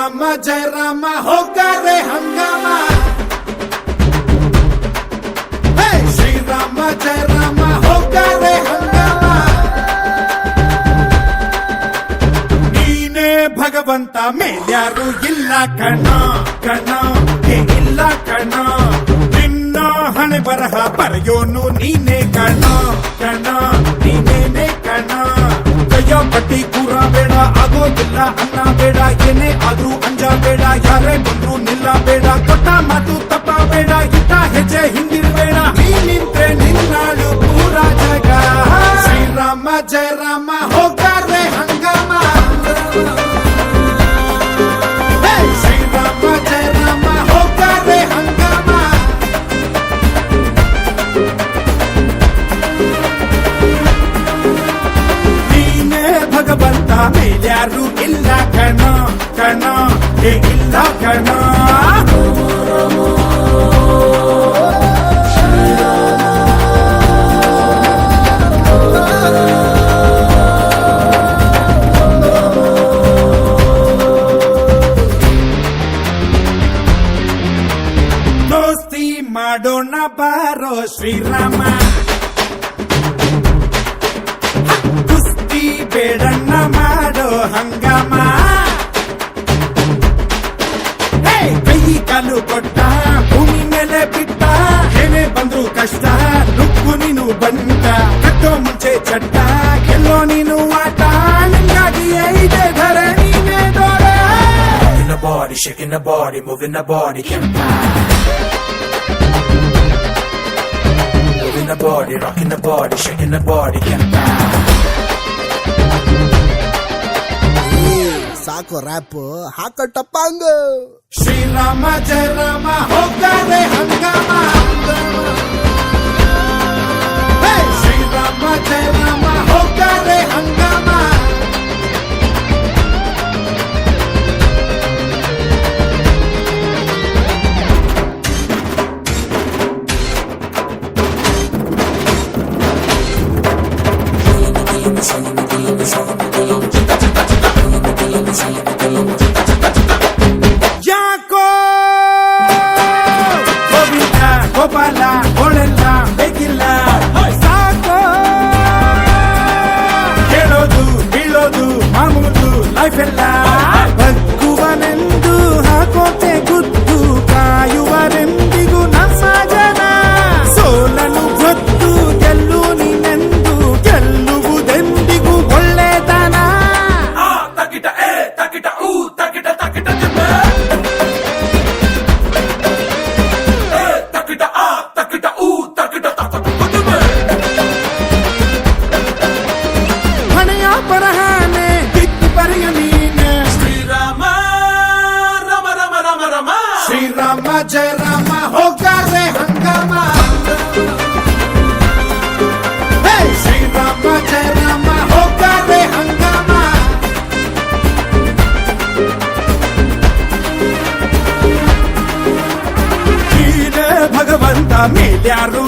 ರಾಮ ಜಯ ರಾಮ ಹೋಗಾರೆ ಹಂಗಾಮ ಶ್ರೀರಾಮ ಜಯ ರಾಮ ಹೋಗಾರೆ ಹಂಗಾಮ ನೀನೇ ಭಗವಂತ ಮೇಲ್ಯಾರು ಇಲ್ಲ ಕಣ ಕಣ ಇಲ್ಲ ಕಣ ನಿನ್ನ ಹಣೆ ಬರಹ ಬರೆಯೋನು ನೀನೇ ಕಣ ಕಣ ನೀನೇನೆ ಕಣ ಕೈಯ ಪಟ್ಟಿ ಕೂರ ಬೇಡ ಆಗೋದಿಲ್ಲ ಅನ್ನ ಬೇಡ ಏನೇ ಆದ್ರೂ ಅಂಜ ಬೇಡ ಯಾರೇ ಬಂದ್ರು ನಿಲ್ಲ ಬೇಡ ಕೊಟ್ಟ ಮಾತು ತಪ್ಪ ಬೇಡ ಇಟ್ಟ ಹೆಜ್ಜೆ ಹಿಂದಿರ್ಬೇಡ ನೀ ನಿಂತ್ರೆ ನಿನ್ನಾಳು ಪೂರ ಜಗ ಶ್ರೀರಾಮ ಜಯ ರಾಮ ಹೋಗಾರೆ ಹಂಗಾಮ ಶ್ರೀರಾಮ ಜಯ ರಾಮ ಹೋಗಾರೆ ಹಂಗಾಮ ನೀನೇ ಭಗವಂತ ಮೇಲ್ಯಾರು ಇಲ್ಲ ಕಣ ಕಣ ಇಲ್ಲ ಕಣ ದೋಸ್ತಿ ಮಾಡೋಣ ಬಾರೋ ಶ್ರೀರಾಮ ಕುಸ್ತಿ ಬೇಡಣ್ಣ ಮಾಡೋ ಹಂಗಾಮ ಕೈ ಕಾಲು ಕೊಟ್ಟ ಭೂಮಿ ಮೇಲೆ ಬಿಟ್ಟ ಏನೇ ಬಂದ್ರು ಕಷ್ಟ ನುಗ್ಗು ನೀನು ಬಂದ ಕಟ್ಟೋ ಮುಂಚೆ ಚಟ್ಟ ಗೆಲ್ಲೋ ನೀನು ಆಟ ನಿಂಗಾಗಿಯೇ ಇದೆ ಧರೆ ನೀನೇ ದೊರೆ the body, shaking the body, moving the body, moving the body, rocking the body, shaking the body, ಸಾಕು ರ್ಯಾಪ್ ಹಾಕೋ ಟಪ್ಪಾಂಗ ಶ್ರೀರಾಮ ಜಯ ರಾಮ ಹೋಗಾರೆ ಹಂಗಾಮ ಶ್ರೀರಾಮ ಜಯ ರಾಮ ಹೋಗಾರೆ ಹಂಗಾಮ ಯಾಕೋ ಗೋವಿಂದ ಗೋಪಾಲ ಗೋಳೆಲ್ಲ ಬೇಕಿಲ್ಲ ಸಾಕೋ ಹೇಳೋದು ಬೀಳೋದು ಮಾಮೂಲು ಲೈಫ್ ಎಲ್ಲ ಬಗ್ಗುವನೆಂದು ಹಾಕೋತೆ ಗುದ್ದು ಕಾಯುವರೆಂದಿಗೂ ನಮ್ಮ ಜನ ಸೋಲನು ಗೊತ್ತು ಗೆಲ್ಲು ನೀನೆಂದು ಗೆಲ್ಲುವುದೆಂದಿಗೂ ಒಳ್ಳೆತನ ಹಣೆಯ ಬರಹಾನೆ ಬಿದ್ದು ಬರೆಯ ನೀನೆ ಶ್ರೀರಾಮ ರಮ ರಮ ರಮ ರಮ ಶ್ರೀರಾಮ ಜಯ ರಾಮ ಹೋಗಾರೆ ಹಂಗಾಮ ಶ್ರೀರಾಮ ಜಯ ರಾಮ ಹೋಗಾರೆ ಹಂಗಾಮ ನೀನೇ ಭಗವಂತ ಮೇಲ್ಯಾರು